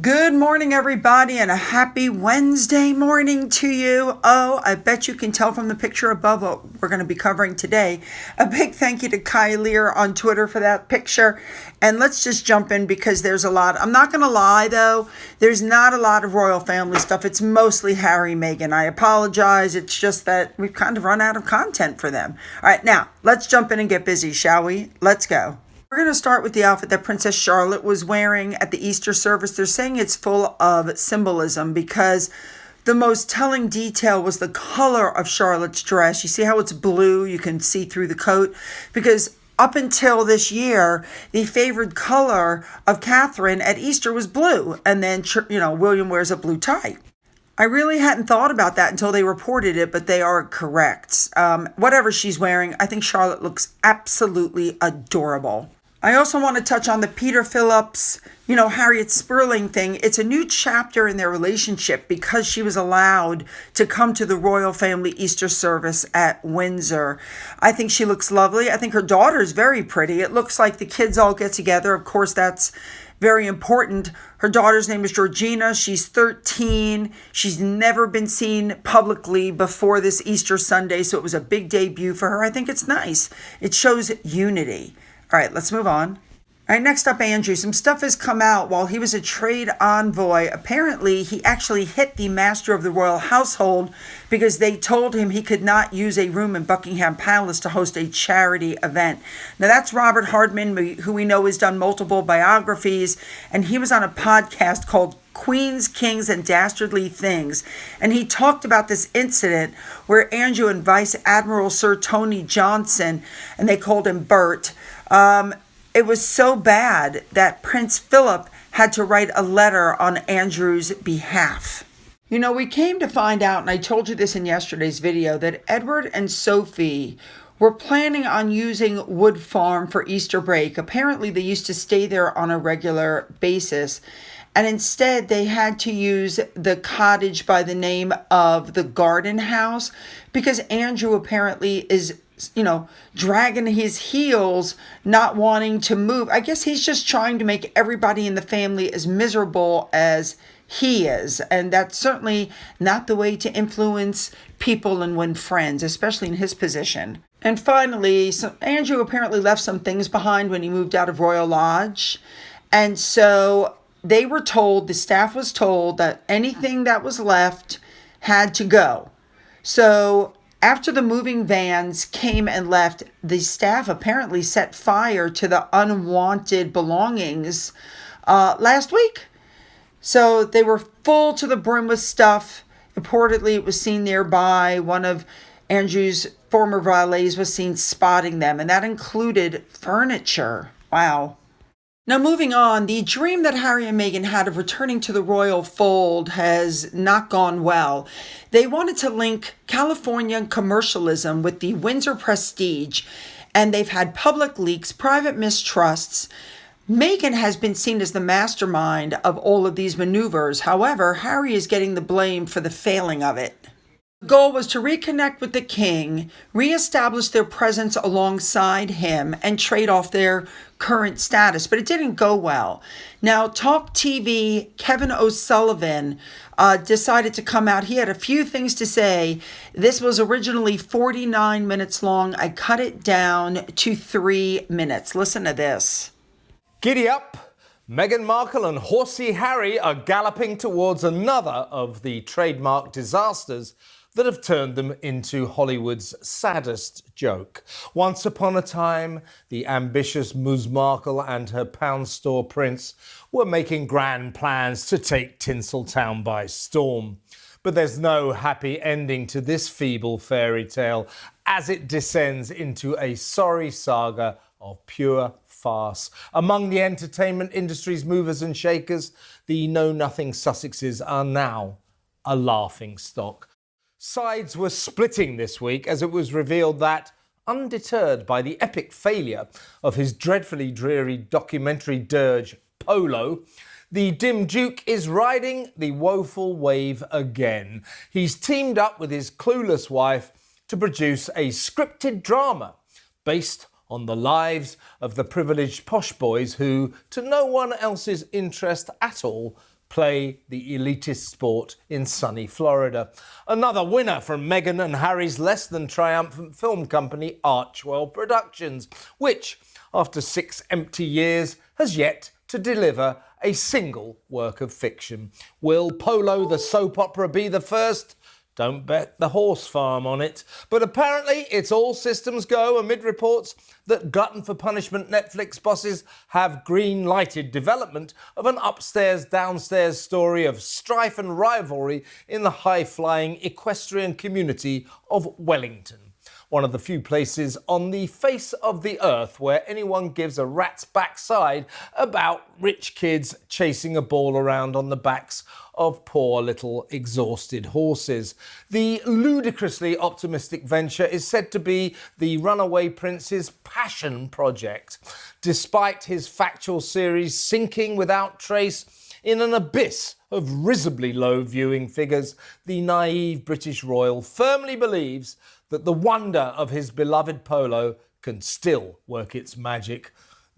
Good morning, everybody, and a happy Wednesday morning to you. Oh, I bet you can tell from the picture above what we're going to be covering today. A big thank you to Kylie on Twitter for that picture. And let's just jump in because there's a lot. I'm not going to lie, though. There's not a lot of royal family stuff. It's mostly Harry and Meghan. I apologize. It's just that we've kind of run out of content for them. All right, now, let's jump in and get busy, shall we? Let's go. We're going to start with the outfit that Princess Charlotte was wearing at the Easter service. They're saying it's full of symbolism because the most telling detail was the color of Charlotte's dress. You see how it's blue? You can see through the coat because up until this year, the favored color of Catherine at Easter was blue. And then, William wears a blue tie. I really hadn't thought about that until they reported it, but they are correct. Whatever she's wearing, I think Charlotte looks absolutely adorable. I also want to touch on the Peter Phillips, Harriet Sperling thing. It's a new chapter in their relationship because she was allowed to come to the royal family Easter service at Windsor. I think she looks lovely. I think her daughter's very pretty. It looks like the kids all get together. Of course, that's very important. Her daughter's name is Georgina. She's 13. She's never been seen publicly before this Easter Sunday, so it was a big debut for her. I think it's nice. It shows unity. All right, let's move on. All right, next up, Andrew. Some stuff has come out while he was a trade envoy. Apparently, he actually hit the master of the royal household because they told him he could not use a room in Buckingham Palace to host a charity event. Now, that's Robert Hardman, who we know has done multiple biographies, and he was on a podcast called Queens, Kings, and Dastardly Things. And he talked about this incident where Andrew and Vice Admiral Sir Tony Johnson, and they called him Bert, it was so bad that Prince Philip had to write a letter on Andrew's behalf. We came to find out, and I told you this in yesterday's video, that Edward and Sophie were planning on using Wood Farm for Easter break. Apparently, they used to stay there on a regular basis. And instead, they had to use the cottage by the name of the Garden House because Andrew apparently is dragging his heels, not wanting to move. I guess he's just trying to make everybody in the family as miserable as he is. And that's certainly not the way to influence people and win friends, especially in his position. And finally, Andrew apparently left some things behind when he moved out of Royal Lodge. And so the staff was told that anything that was left had to go. So after the moving vans came and left, the staff apparently set fire to the unwanted belongings last week. So they were full to the brim with stuff. Reportedly, it was seen nearby. One of Andrew's former valets was seen spotting them, and that included furniture. Wow. Now, moving on, the dream that Harry and Meghan had of returning to the royal fold has not gone well. They wanted to link California commercialism with the Windsor prestige, and they've had public leaks, private mistrusts. Meghan has been seen as the mastermind of all of these maneuvers. However, Harry is getting the blame for the failing of it. The goal was to reconnect with the king, reestablish their presence alongside him, and trade off their current status, but it didn't go well. Now, Talk TV, Kevin O'Sullivan decided to come out. He had a few things to say. This was originally 49 minutes long. I cut it down to 3 minutes. Listen to this. Giddy up! Meghan Markle and Horsey Harry are galloping towards another of the trademark disasters that have turned them into Hollywood's saddest joke. Once upon a time, the ambitious Ms. Markle and her pound store prince were making grand plans to take Tinseltown by storm. But there's no happy ending to this feeble fairy tale as it descends into a sorry saga of pure farce. Among the entertainment industry's movers and shakers, the know-nothing Sussexes are now a laughing stock. Sides were splitting this week as it was revealed that, undeterred by the epic failure of his dreadfully dreary documentary dirge Polo, the dim Duke is riding the woeful wave again. He's teamed up with his clueless wife to produce a scripted drama based on the lives of the privileged posh boys who, to no one else's interest at all, play the elitist sport in sunny Florida. Another winner from Meghan and Harry's less than triumphant film company Archie Productions, which, after 6 empty years, has yet to deliver a single work of fiction. Will Polo the soap opera be the first? Don't bet the horse farm on it. But apparently it's all systems go amid reports that glutton for punishment Netflix bosses have green-lighted development of an upstairs-downstairs story of strife and rivalry in the high-flying equestrian community of Wellington. One of the few places on the face of the earth where anyone gives a rat's backside about rich kids chasing a ball around on the backs of poor little exhausted horses. The ludicrously optimistic venture is said to be the runaway prince's passion project, despite his factual series sinking without trace in an abyss of risibly low viewing figures. The naive British royal firmly believes that the wonder of his beloved polo can still work its magic.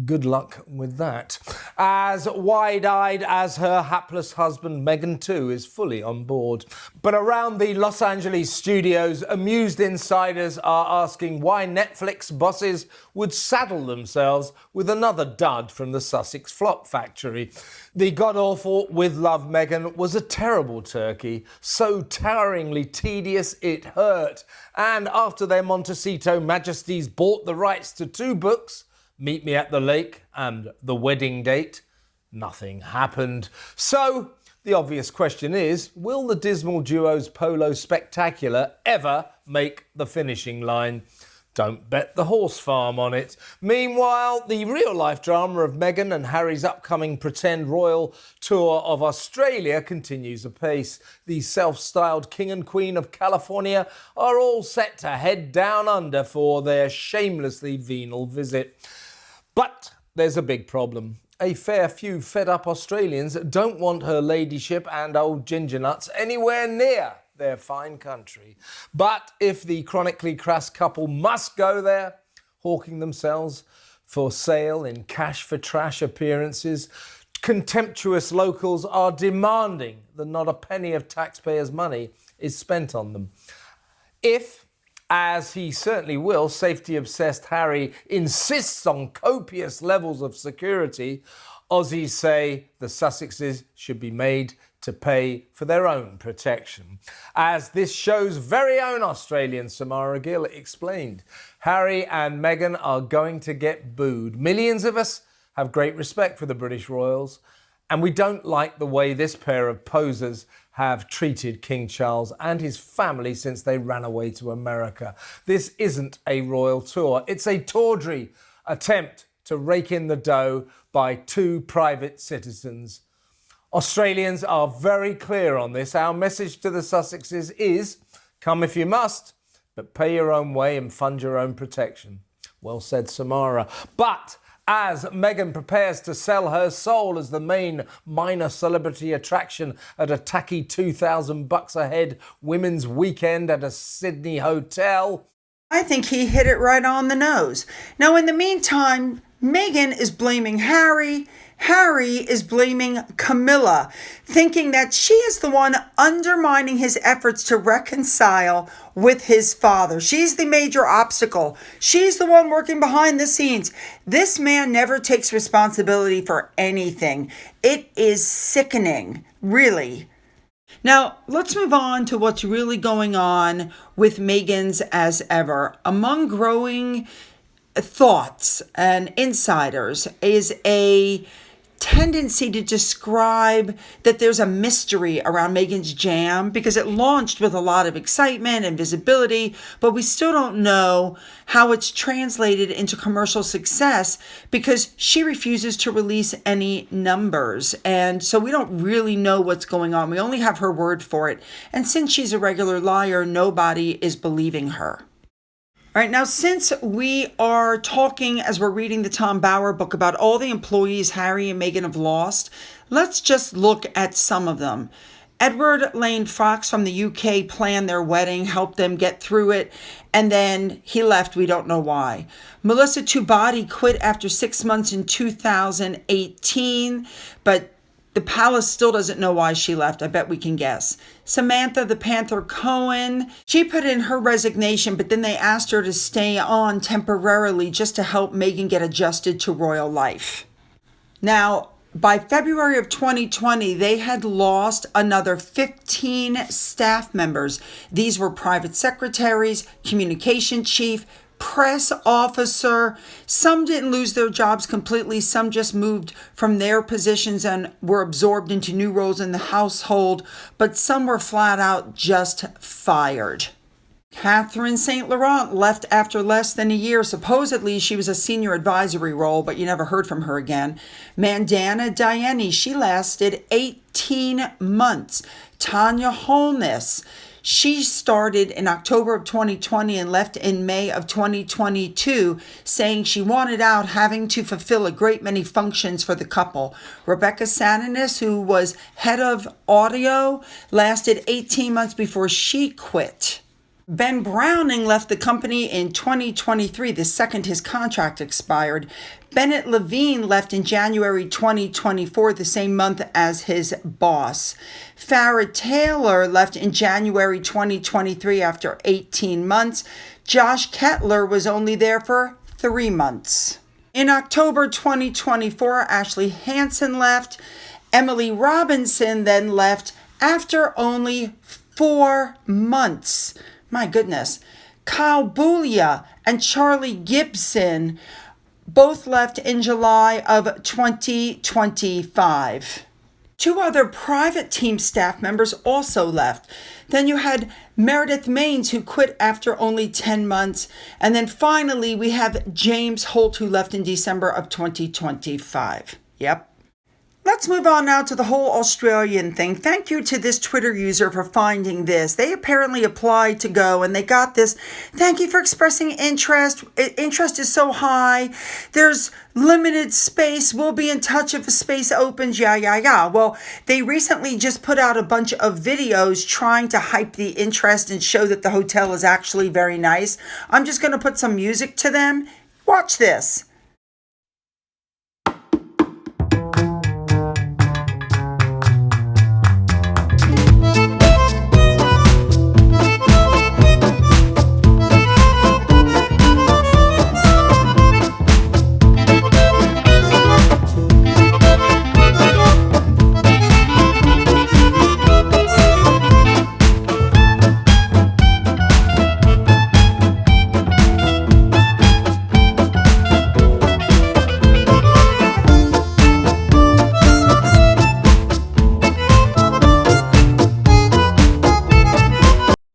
Good luck with that. As wide-eyed as her hapless husband, Meghan too is fully on board. But around the Los Angeles studios, amused insiders are asking why Netflix bosses would saddle themselves with another dud from the Sussex flop factory. The god-awful With Love Meghan was a terrible turkey, so toweringly tedious it hurt. And after their Montecito Majesties bought the rights to 2 books, Meet Me at the Lake and The Wedding Date, nothing happened. So the obvious question is, will the dismal duo's polo spectacular ever make the finishing line? Don't bet the horse farm on it. Meanwhile, the real-life drama of Meghan and Harry's upcoming pretend royal tour of Australia continues apace. The self-styled King and Queen of California are all set to head down under for their shamelessly venal visit. But there's a big problem. A fair few fed-up Australians don't want her ladyship and old ginger nuts anywhere near their fine country. But if the chronically crass couple must go there, hawking themselves for sale in cash-for-trash appearances, contemptuous locals are demanding that not a penny of taxpayers' money is spent on them. If, as he certainly will, safety-obsessed Harry insists on copious levels of security, Aussies say the Sussexes should be made to pay for their own protection. As this show's very own Australian Samara Gill explained, Harry and Meghan are going to get booed. Millions of us have great respect for the British royals, and we don't like the way this pair of posers have treated King Charles and his family since they ran away to America. This isn't a royal tour, it's a tawdry attempt to rake in the dough by 2 private citizens. Australians are very clear on this. Our message to the Sussexes is, come if you must, but pay your own way and fund your own protection. Well said, Samara. But as Meghan prepares to sell her soul as the main minor celebrity attraction at a tacky $2,000 a head women's weekend at a Sydney hotel, I think he hit it right on the nose. Now, in the meantime, Meghan is blaming Harry. Harry is blaming Camilla, thinking that she is the one undermining his efforts to reconcile with his father. She's the major obstacle. She's the one working behind the scenes. This man never takes responsibility for anything. It is sickening, really. Now, let's move on to what's really going on with Meghan's as ever. Among growing thoughts and insiders is a tendency to describe that there's a mystery around Meghan's jam because it launched with a lot of excitement and visibility, but we still don't know how it's translated into commercial success because she refuses to release any numbers. And so we don't really know what's going on. We only have her word for it. And since she's a regular liar, nobody is believing her. All right, now, since we are talking as we're reading the Tom Bower book about all the employees Harry and Meghan have lost, let's just look at some of them. Edward Lane Fox from the UK planned their wedding, helped them get through it, and then he left. We don't know why. Melissa Tubati quit after 6 months in 2018, but The palace still doesn't know why she left. I bet we can guess. Samantha the Panther Cohen, she put in her resignation, but then they asked her to stay on temporarily just to help Meghan get adjusted to royal life. Now, by February of 2020, they had lost another 15 staff members. These were private secretaries, communication chief, press officer. Some didn't lose their jobs completely. Some just moved from their positions and were absorbed into new roles in the household. But some were flat out just fired. Catherine St. Laurent left after less than a year. Supposedly, she was a senior advisory role, but you never heard from her again. Mandana Diani, she lasted 18 months. Tanya Holness, she started in October of 2020 and left in May of 2022, saying she wanted out, having to fulfill a great many functions for the couple. Rebecca Sananis, who was head of audio, lasted 18 months before she quit. Ben Browning left the company in 2023, the second his contract expired. Bennett Levine left in January 2024, the same month as his boss. Farrah Taylor left in January 2023 after 18 months. Josh Kettler was only there for 3 months. In October 2024, Ashley Hansen left. Emily Robinson then left after only 4 months. My goodness. Kyle Boulia and Charlie Gibson both left in July of 2025. 2 other private team staff members also left. Then you had Meredith Maines, who quit after only 10 months. And then finally, we have James Holt, who left in December of 2025. Yep. Let's move on now to the whole Australian thing. Thank you to this Twitter user for finding this. They apparently applied to go and they got this. Thank you for expressing interest. Interest is so high. There's limited space. We'll be in touch if a space opens. Yeah. Well, they recently just put out a bunch of videos trying to hype the interest and show that the hotel is actually very nice. I'm just going to put some music to them. Watch this.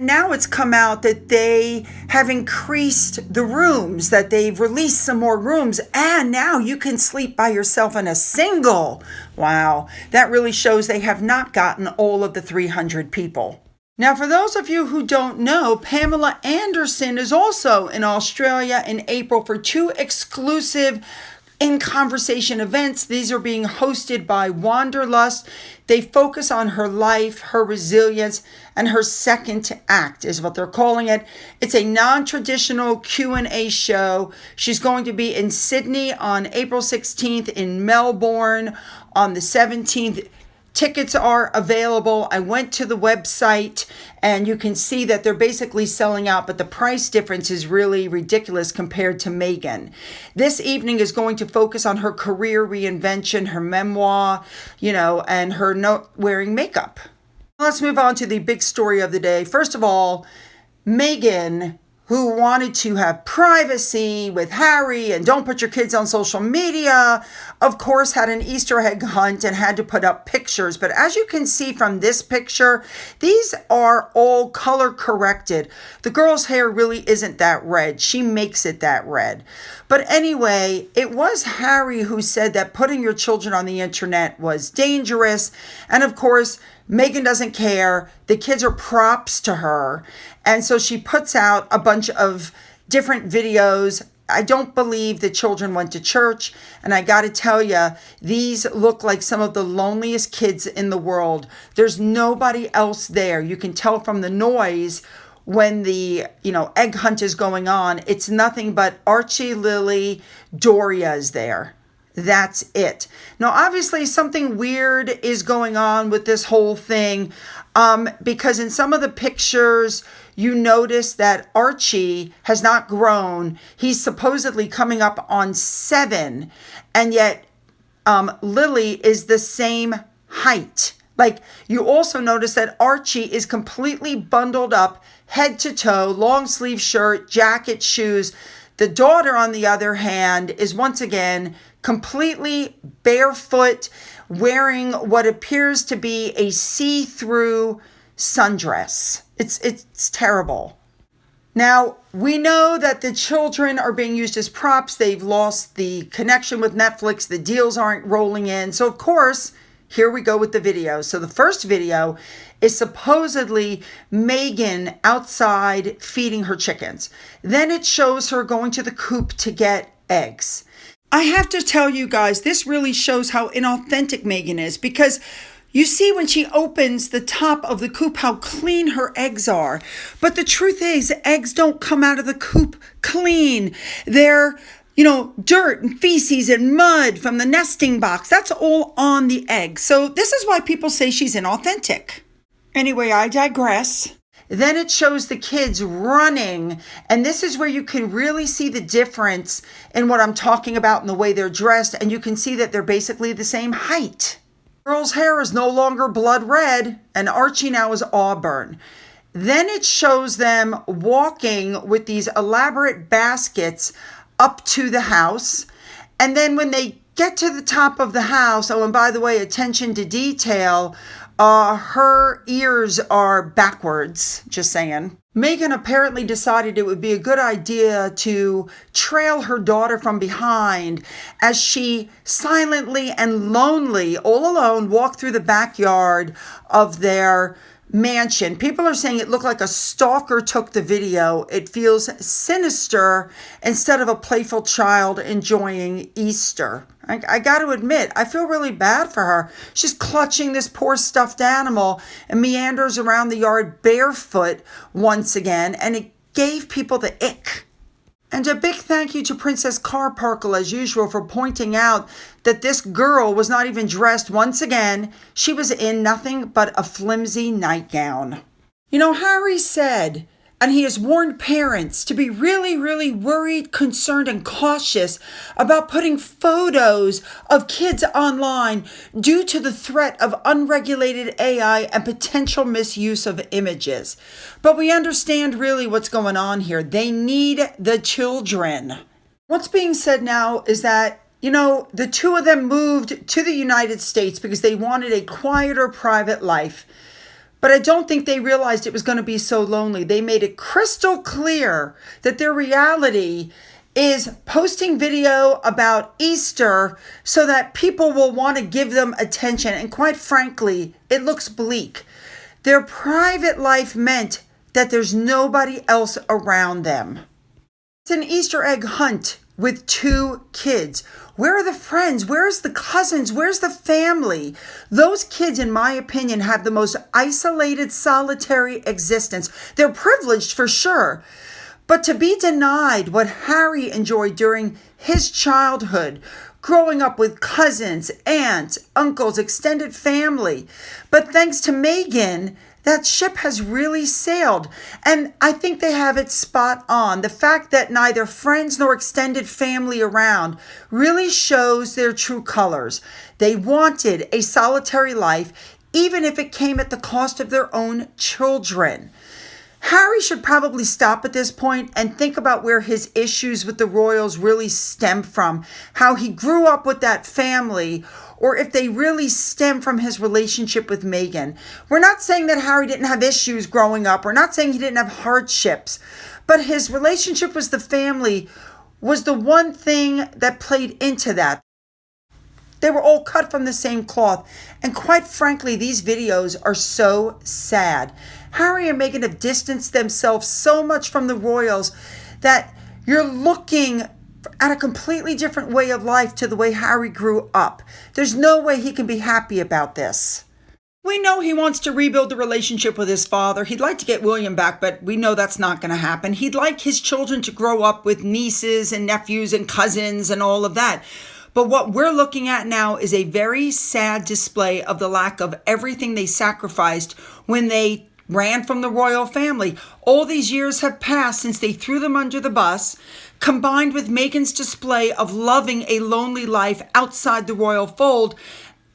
Now it's come out that they have increased the rooms, that they've released some more rooms, and now you can sleep by yourself in a single. Wow, that really shows they have not gotten all of the 300 people. Now, for those of you who don't know, Pamela Anderson is also in Australia in April for 2 exclusive In Conversation events. These are being hosted by Wanderlust. They focus on her life, her resilience, and her second act is what they're calling it. It's a non-traditional Q&A show. She's going to be in Sydney on April 16th, in Melbourne on the 17th. Tickets are available. I went to the website and you can see that they're basically selling out, but the price difference is really ridiculous compared to Meghan. This evening is going to focus on her career reinvention, her memoir, and her not wearing makeup. Let's move on to the big story of the day. First of all, Meghan, who wanted to have privacy with Harry and don't put your kids on social media, of course, had an Easter egg hunt and had to put up pictures. But as you can see from this picture, these are all color corrected. The girl's hair really isn't that red. She makes it that red. But anyway, it was Harry who said that putting your children on the internet was dangerous. And of course, Meghan doesn't care. The kids are props to her. And so she puts out a bunch of different videos. I don't believe the children went to church. And I got to tell you, these look like some of the loneliest kids in the world. There's nobody else there. You can tell from the noise when the, egg hunt is going on. It's nothing but Archie, Lili, Doria is there. That's it. Now, obviously, something weird is going on with this whole thing because in some of the pictures, you notice that Archie has not grown. He's supposedly coming up on 7, and yet Lili is the same height. Like, you also notice that Archie is completely bundled up, head to toe, long sleeve shirt, jacket, shoes. The daughter, on the other hand, is once again completely barefoot, wearing what appears to be a see-through sundress. It's terrible. Now, we know that the children are being used as props. They've lost the connection with Netflix. The deals aren't rolling in. So, of course, here we go with the video. So the first video is supposedly Megan outside feeding her chickens. Then it shows her going to the coop to get eggs. I have to tell you guys, this really shows how inauthentic Megan is, because you see when she opens the top of the coop how clean her eggs are. But the truth is, eggs don't come out of the coop clean. They're dirt and feces and mud from the nesting box. That's all on the egg. So this is why people say she's inauthentic. Anyway, I digress. Then it shows the kids running. And this is where you can really see the difference in what I'm talking about in the way they're dressed. And you can see that they're basically the same height. Girl's hair is no longer blood red, and Archie now is auburn. Then it shows them walking with these elaborate baskets up to the house. And then when they get to the top of the house, oh, and by the way, attention to detail, her ears are backwards, just saying. Megan apparently decided it would be a good idea to trail her daughter from behind as she silently and lonely, all alone, walked through the backyard of their mansion. People are saying it looked like a stalker took the video. It feels sinister instead of a playful child enjoying Easter. I got to admit, I feel really bad for her. She's clutching this poor stuffed animal and meanders around the yard barefoot once again, and it gave people the ick. And a big thank you to Princess Carparkle, as usual, for pointing out that this girl was not even dressed once again. She was in nothing but a flimsy nightgown. Harry said, and he has warned parents to be really, really worried, concerned, and cautious about putting photos of kids online due to the threat of unregulated AI and potential misuse of images. But we understand really what's going on here. They need the children. What's being said now is that, the two of them moved to the United States because they wanted a quieter private life. But I don't think they realized it was going to be so lonely. They made it crystal clear that their reality is posting video about Easter so that people will want to give them attention. And quite frankly, it looks bleak. Their private life meant that there's nobody else around them. It's an Easter egg hunt with 2 kids. Where are the friends? Where's the cousins? Where's the family? Those kids, in my opinion, have the most isolated, solitary existence. They're privileged for sure. But to be denied what Harry enjoyed during his childhood, growing up with cousins, aunts, uncles, extended family. But thanks to Megan, that ship has really sailed. And I think they have it spot on. The fact that neither friends nor extended family around really shows their true colors. They wanted a solitary life, even if it came at the cost of their own children. Harry should probably stop at this point and think about where his issues with the royals really stem from, how he grew up with that family, or if they really stem from his relationship with Megan. We're not saying that Harry didn't have issues growing up. We're not saying he didn't have hardships, but his relationship with the family was the one thing that played into that. They were all cut from the same cloth. And quite frankly, these videos are so sad. Harry and Meghan have distanced themselves so much from the royals that you're looking at a completely different way of life to the way Harry grew up. There's no way he can be happy about this. We know he wants to rebuild the relationship with his father. He'd like to get William back, but we know that's not going to happen. He'd like his children to grow up with nieces and nephews and cousins and all of that. But what we're looking at now is a very sad display of the lack of everything they sacrificed when they ran from the royal family. All these years have passed since they threw them under the bus, combined with Meghan's display of loving a lonely life outside the royal fold.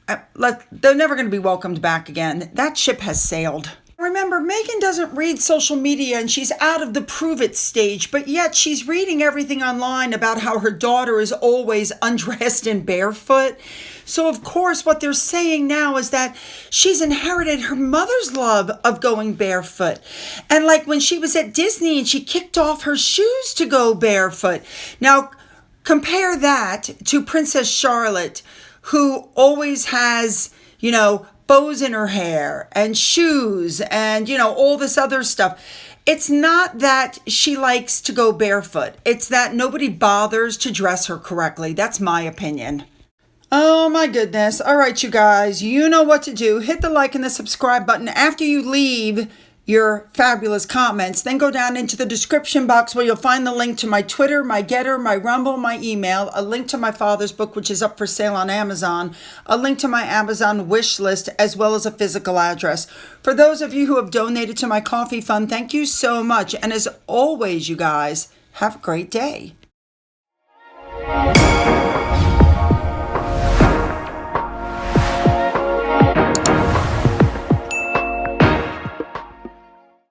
They're never going to be welcomed back again. That ship has sailed. Remember, Meghan doesn't read social media and she's out of the prove it stage, but yet she's reading everything online about how her daughter is always undressed and barefoot. So, of course, what they're saying now is that she's inherited her mother's love of going barefoot. And like when she was at Disney and she kicked off her shoes to go barefoot. Now, compare that to Princess Charlotte, who always has, bows in her hair and shoes and, all this other stuff. It's not that she likes to go barefoot. It's that nobody bothers to dress her correctly. That's my opinion. Oh my goodness. All right, you guys, you know what to do. Hit the like and the subscribe button after you leave your fabulous comments. Then go down into the description box where you'll find the link to my Twitter, my Gettr, my Rumble, my email, a link to my father's book, which is up for sale on Amazon, a link to my Amazon wish list, as well as a physical address. For those of you who have donated to my coffee fund, thank you so much. And as always, you guys, have a great day.